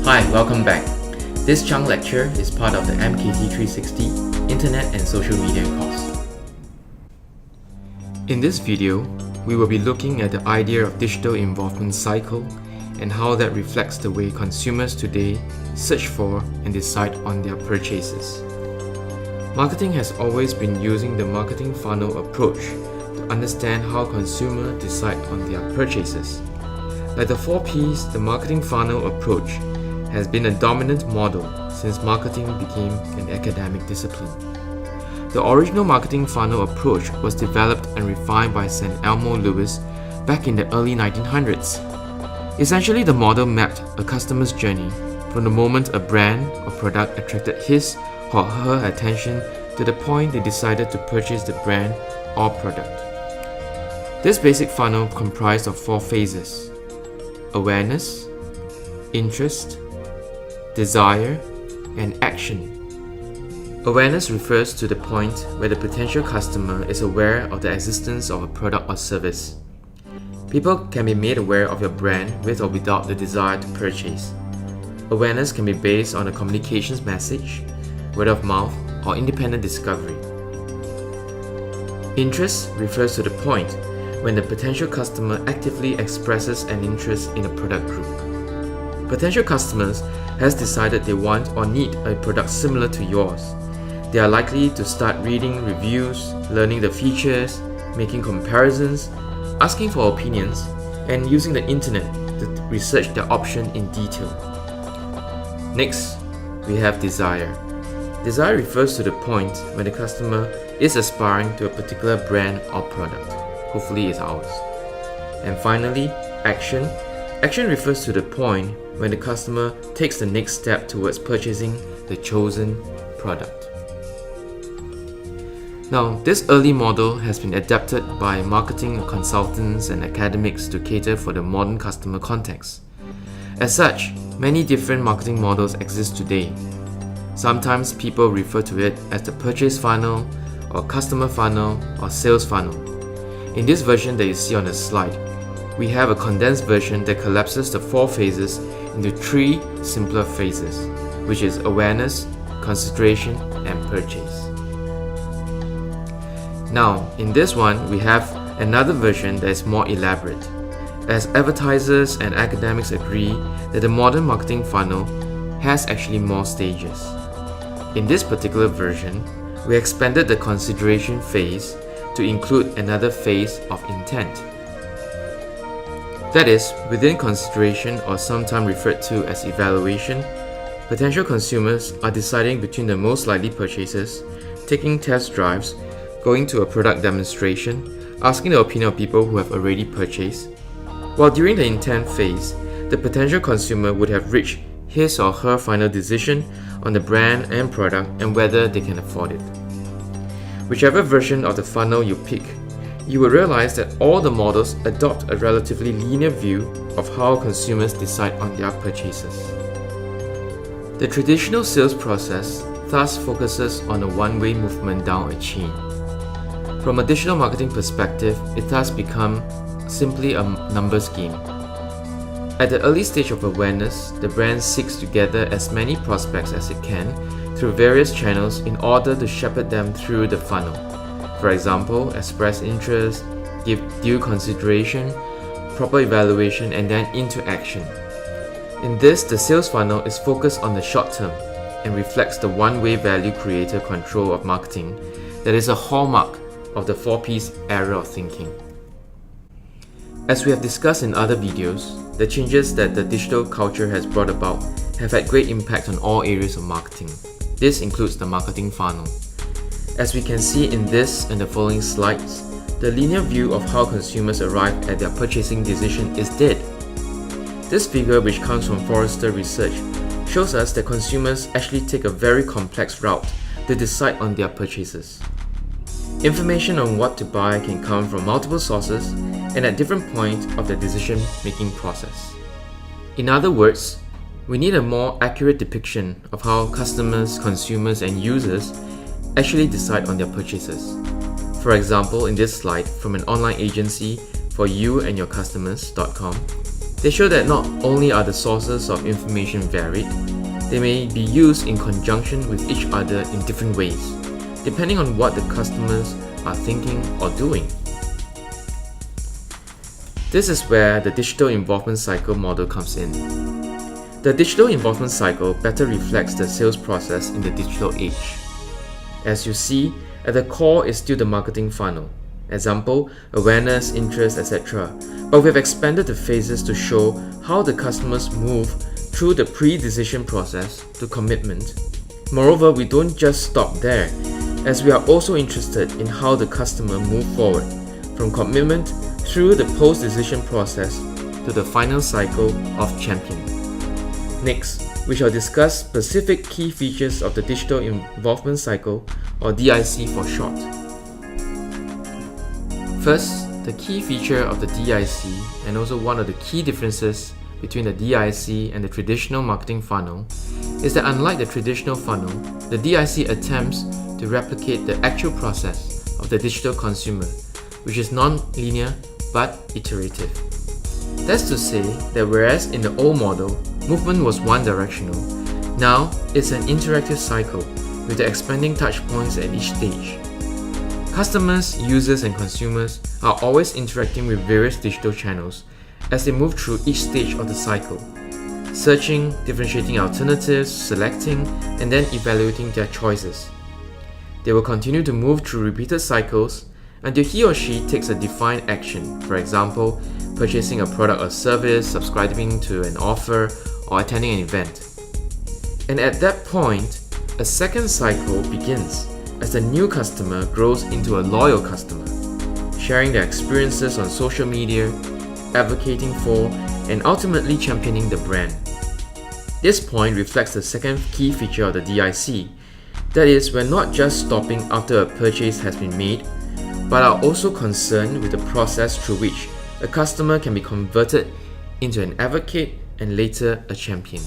Hi, welcome back. This chunk lecture is part of the MKT360 Internet and Social Media course. In this video, we will be looking at the idea of digital involvement cycle and how that reflects the way consumers today search for and decide on their purchases. Marketing has always been using the marketing funnel approach to understand how consumers decide on their purchases. Like the 4 Ps, the marketing funnel approach has been a dominant model since marketing became an academic discipline. The original marketing funnel approach was developed and refined by St. Elmo Lewis back in the early 1900s. Essentially, the model mapped a customer's journey from the moment a brand or product attracted his or her attention to the point they decided to purchase the brand or product. This basic funnel comprised of 4 phases: awareness, interest, desire, and action. Awareness refers to the point where the potential customer is aware of the existence of a product or service. People can be made aware of your brand with or without the desire to purchase. Awareness can be based on a communications message, word of mouth, or independent discovery. Interest refers to the point when the potential customer actively expresses an interest in a product group. Potential customers has decided they want or need a product similar to yours. They are likely to start reading reviews, learning the features, making comparisons, asking for opinions, and using the internet to research their option in detail. Next, we have desire. Desire refers to the point when the customer is aspiring to a particular brand or product. Hopefully it's ours. And finally, action. Action refers to the point when the customer takes the next step towards purchasing the chosen product. Now, this early model has been adapted by marketing consultants and academics to cater for the modern customer context. As such, many different marketing models exist today. Sometimes people refer to it as the purchase funnel, or customer funnel, or sales funnel. In this version that you see on the slide, we have a condensed version that collapses the 4 phases into 3 simpler phases, which is awareness, consideration, and purchase. Now, in this one, we have another version that is more elaborate, as advertisers and academics agree that the modern marketing funnel has actually more stages. In this particular version, we expanded the consideration phase to include another phase of intent. That is, within consideration, or sometimes referred to as evaluation, potential consumers are deciding between the most likely purchases, taking test drives, going to a product demonstration, asking the opinion of people who have already purchased. While during the intent phase, the potential consumer would have reached his or her final decision on the brand and product and whether they can afford it. Whichever version of the funnel you pick, you will realize that all the models adopt a relatively linear view of how consumers decide on their purchases. The traditional sales process thus focuses on a one-way movement down a chain. From a digital marketing perspective, it thus becomes simply a numbers game. At the early stage of awareness, the brand seeks to gather as many prospects as it can through various channels in order to shepherd them through the funnel. For example, express interest, give due consideration, proper evaluation, and then into action. In this, the sales funnel is focused on the short term and reflects the one-way value creator control of marketing that is a hallmark of the 4 Ps era of thinking. As we have discussed in other videos, the changes that the digital culture has brought about have had great impact on all areas of marketing. This includes the marketing funnel. As we can see in this and the following slides, the linear view of how consumers arrive at their purchasing decision is dead. This figure, which comes from Forrester research, shows us that consumers actually take a very complex route to decide on their purchases. Information on what to buy can come from multiple sources and at different points of the decision-making process. In other words, we need a more accurate depiction of how customers, consumers, and users actually decide on their purchases. For example, in this slide from an online agency for youandyourcustomers.com, They show that not only are the sources of information varied, they may be used in conjunction with each other in different ways, depending on what the customers are thinking or doing. This is where the digital involvement cycle model comes in. The digital involvement cycle better reflects the sales process in the digital age. As you see, at the core is still the marketing funnel. Example, awareness, interest, etc. But we've expanded the phases to show how the customers move through the pre-decision process to commitment. Moreover, we don't just stop there, as we are also interested in how the customer moves forward from commitment through the post-decision process to the final cycle of champion. Next, we shall discuss specific key features of the digital involvement cycle, or DIC for short. First, the key feature of the DIC, and also one of the key differences between the DIC and the traditional marketing funnel, is that unlike the traditional funnel, the DIC attempts to replicate the actual process of the digital consumer, which is non-linear but iterative. That's to say that whereas in the old model, movement was one-directional, now it's an interactive cycle with the expanding touch points at each stage. Customers, users, and consumers are always interacting with various digital channels as they move through each stage of the cycle, searching, differentiating alternatives, selecting, and then evaluating their choices. They will continue to move through repeated cycles until he or she takes a defined action, for example, purchasing a product or service, subscribing to an offer, or attending an event. And at that point, a second cycle begins as the new customer grows into a loyal customer, sharing their experiences on social media, advocating for, and ultimately championing the brand. This point reflects the second key feature of the DIC, that is, we're not just stopping after a purchase has been made, but are also concerned with the process through which a customer can be converted into an advocate and later a champion.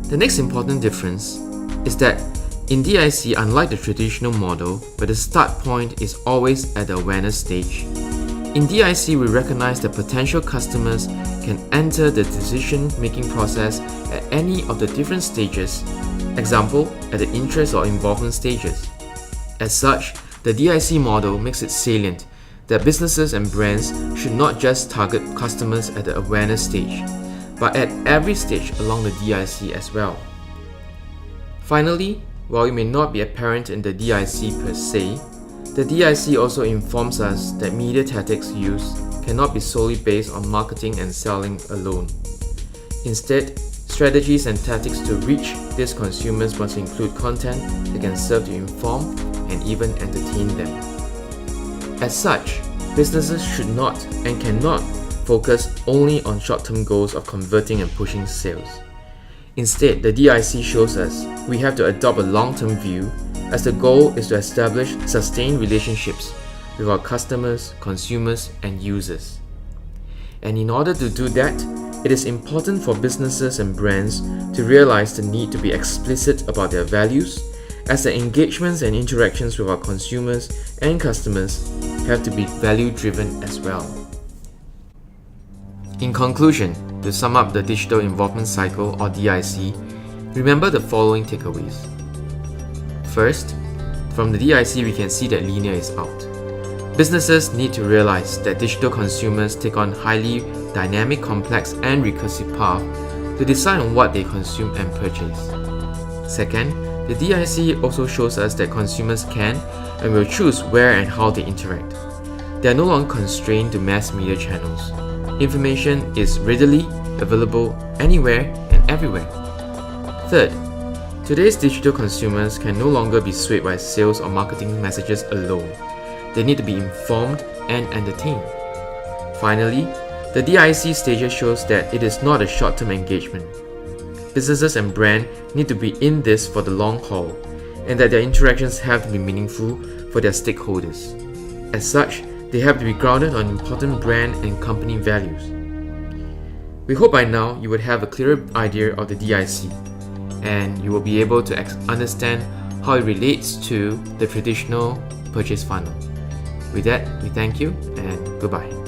The next important difference is that in DIC, unlike the traditional model where the start point is always at the awareness stage, in DIC we recognize that potential customers can enter the decision-making process at any of the different stages, example, at the interest or involvement stages. As such, the DIC model makes it salient that businesses and brands should not just target customers at the awareness stage, but at every stage along the DIC as well. Finally, while it may not be apparent in the DIC per se, the DIC also informs us that media tactics used cannot be solely based on marketing and selling alone. Instead, strategies and tactics to reach these consumers must include content that can serve to inform and even entertain them. As such, businesses should not and cannot focus only on short-term goals of converting and pushing sales. Instead, the DIC shows us we have to adopt a long-term view, as the goal is to establish sustained relationships with our customers, consumers, and users. And in order to do that, it is important for businesses and brands to realize the need to be explicit about their values, as the engagements and interactions with our consumers and customers have to be value-driven as well. In conclusion, to sum up the digital involvement cycle, or DIC, remember the following takeaways. First, from the DIC we can see that linear is out. Businesses need to realize that digital consumers take on highly dynamic, complex, and recursive paths to decide on what they consume and purchase. Second, the DIC also shows us that consumers can and will choose where and how they interact. They are no longer constrained to mass media channels. Information is readily available anywhere and everywhere. Third, today's digital consumers can no longer be swayed by sales or marketing messages alone. They need to be informed and entertained. Finally, the DIC stages shows that it is not a short-term engagement. Businesses and brands need to be in this for the long haul, and that their interactions have to be meaningful for their stakeholders. As such, they have to be grounded on important brand and company values. We hope by now you would have a clearer idea of the DIC, and you will be able to understand how it relates to the traditional purchase funnel. With that, we thank you and goodbye.